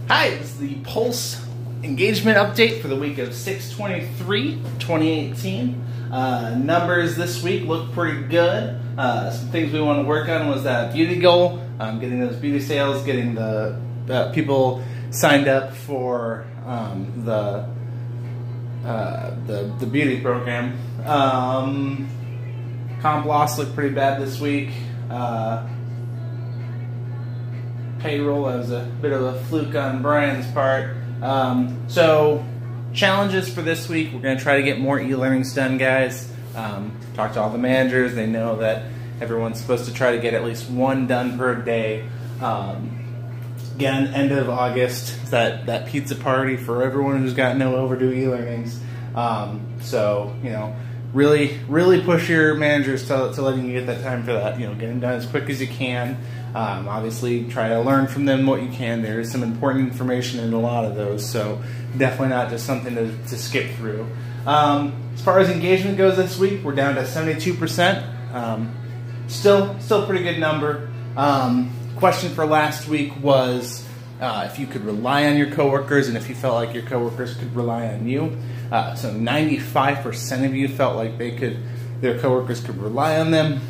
Hi, this is the Pulse engagement update for the week of 6/23/2018. Numbers this week look pretty good. Some things we want to work on was that beauty goal, getting those beauty sales, getting the people signed up for the beauty program. Comp loss looked pretty bad this week. Payroll was a bit of a fluke on Brian's part. So challenges for this week, we're going to try to get more e-learnings done, guys. Talk to all the managers. They know that everyone's supposed to try to get at least one done per day. Again, end of August, that pizza party for everyone who's got no overdue e-learnings. So, you know, really push your managers to letting you get that time for that. You know, get them done as quick as you can. Obviously, try to learn from them what you can. There is some important information in a lot of those, so definitely not just something to skip through. As far as engagement goes this week, we're down to 72%. Still pretty good number. Question for last week was if you could rely on your coworkers and if you felt like your coworkers could rely on you. So 95% of you felt like their coworkers could rely on them.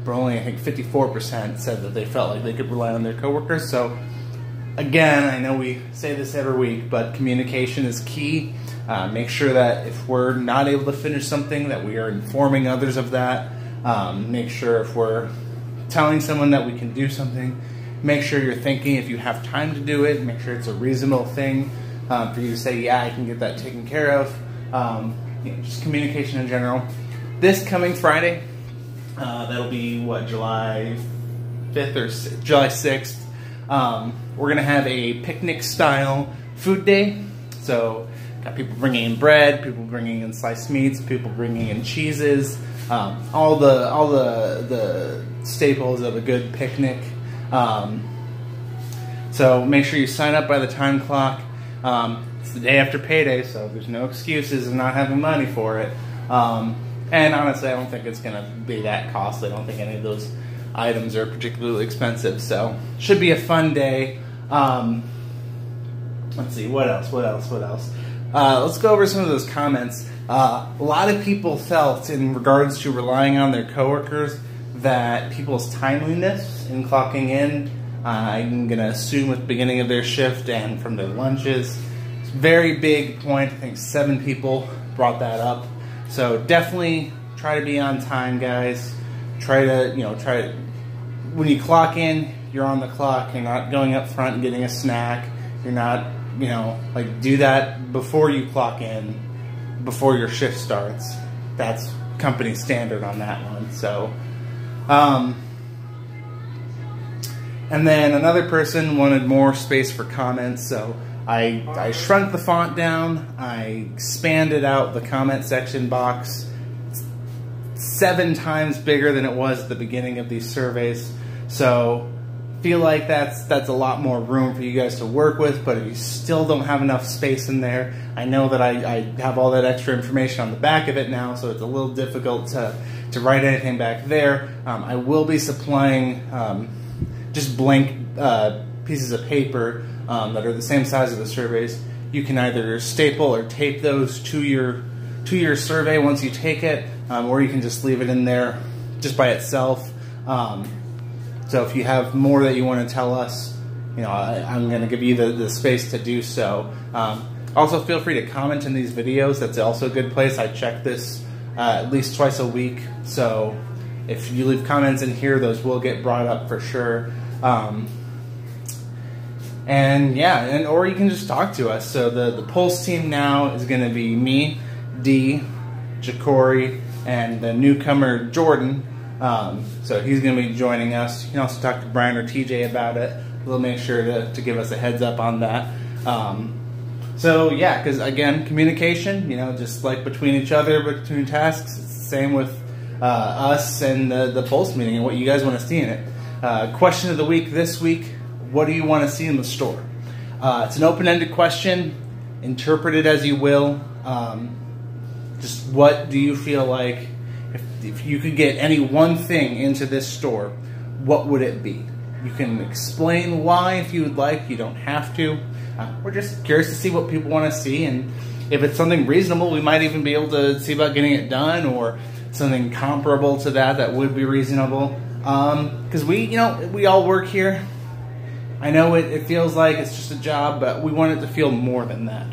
But only I think 54% said that they felt like they could rely on their coworkers. So again, I know we say this every week, but communication is key. Make sure that if we're not able to finish something, that we are informing others of that. Make sure if we're telling someone that we can do something, make sure you're thinking if you have time to do it. Make sure it's a reasonable thing for you to say, yeah, I can get that taken care of. You know, just communication in general. This coming Friday, that'll be what, July 5th or July 6th. We're gonna have a picnic style food day. So got people bringing in bread, people bringing in sliced meats, people bringing in cheeses, all the staples of a good picnic. So make sure you sign up by the time clock. It's the day after payday, so there's no excuses of not having money for it. And honestly, I don't think it's going to be that costly. I don't think any of those items are particularly expensive. So, should be a fun day. Let's see, what else? Let's go over some of those comments. A lot of people felt, in regards to relying on their coworkers, that people's timeliness in clocking in, I'm going to assume at the beginning of their shift and from their lunches. It's a very big point. I think 7 people brought that up. So definitely try to be on time, guys. Try to, when you clock in, you're on the clock. You're not going up front and getting a snack. You're not, do that before you clock in, before your shift starts. That's company standard on that one. So, and then another person wanted more space for comments, so I shrunk the font down. I expanded out the comment section box. It's 7 times bigger than it was at the beginning of these surveys. So feel like that's a lot more room for you guys to work with, but if you still don't have enough space in there, I know that I have all that extra information on the back of it now, so it's a little difficult to write anything back there. I will be supplying just blank pieces of paper that are the same size as the surveys. You can either staple or tape those to your survey once you take it, or you can just leave it in there just by itself. So if you have more that you want to tell us, I'm going to give you the space to do so. Also, feel free to comment in these videos. That's also a good place. I check this at least twice a week, so if you leave comments in here, those will get brought up for sure. Or you can just talk to us. So the Pulse team now is going to be me, Dee, Jacory, and the newcomer Jordan. So he's going to be joining us. You can also talk to Brian or TJ about it. We'll make sure to give us a heads up on that. So yeah, because again, communication, just like between each other, between tasks, it's the same with us and the Pulse meeting and what you guys want to see in it. Question of the week this week: what do you want to see in the store? It's an open-ended question. Interpret it as you will. Just what do you feel like if you could get any one thing into this store, what would it be? You can explain why if you would like. You don't have to. We're just curious to see what people want to see, and if it's something reasonable, we might even be able to see about getting it done, or something comparable to that would be reasonable. Because we all work here. I know it feels like it's just a job, but we want it to feel more than that.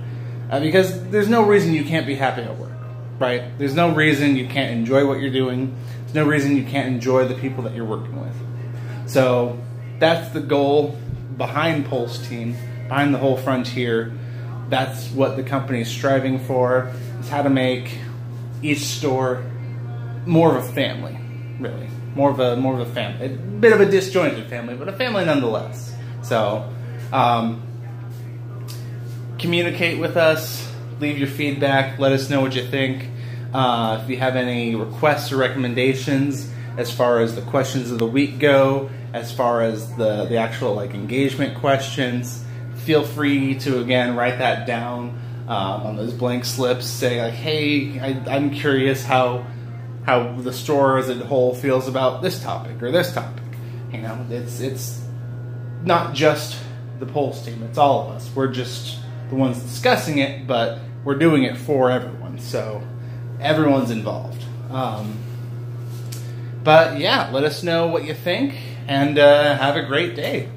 Because there's no reason you can't be happy at work, right? There's no reason you can't enjoy what you're doing. There's no reason you can't enjoy the people that you're working with. So that's the goal behind Pulse Team, behind the whole Frontier. That's what the company is striving for, is how to make each store more of a family, really. More of a family. A bit of a disjointed family, but a family nonetheless. So, communicate with us, leave your feedback, let us know what you think. If you have any requests or recommendations as far as the questions of the week go, as far as the actual engagement questions, feel free to again write that down on those blank slips. Say hey, I'm curious how the store as a whole feels about this topic or this topic. It's not just the Pulse Team, it's all of us. We're just the ones discussing it, but we're doing it for everyone, so everyone's involved. But yeah, let us know what you think, and have a great day.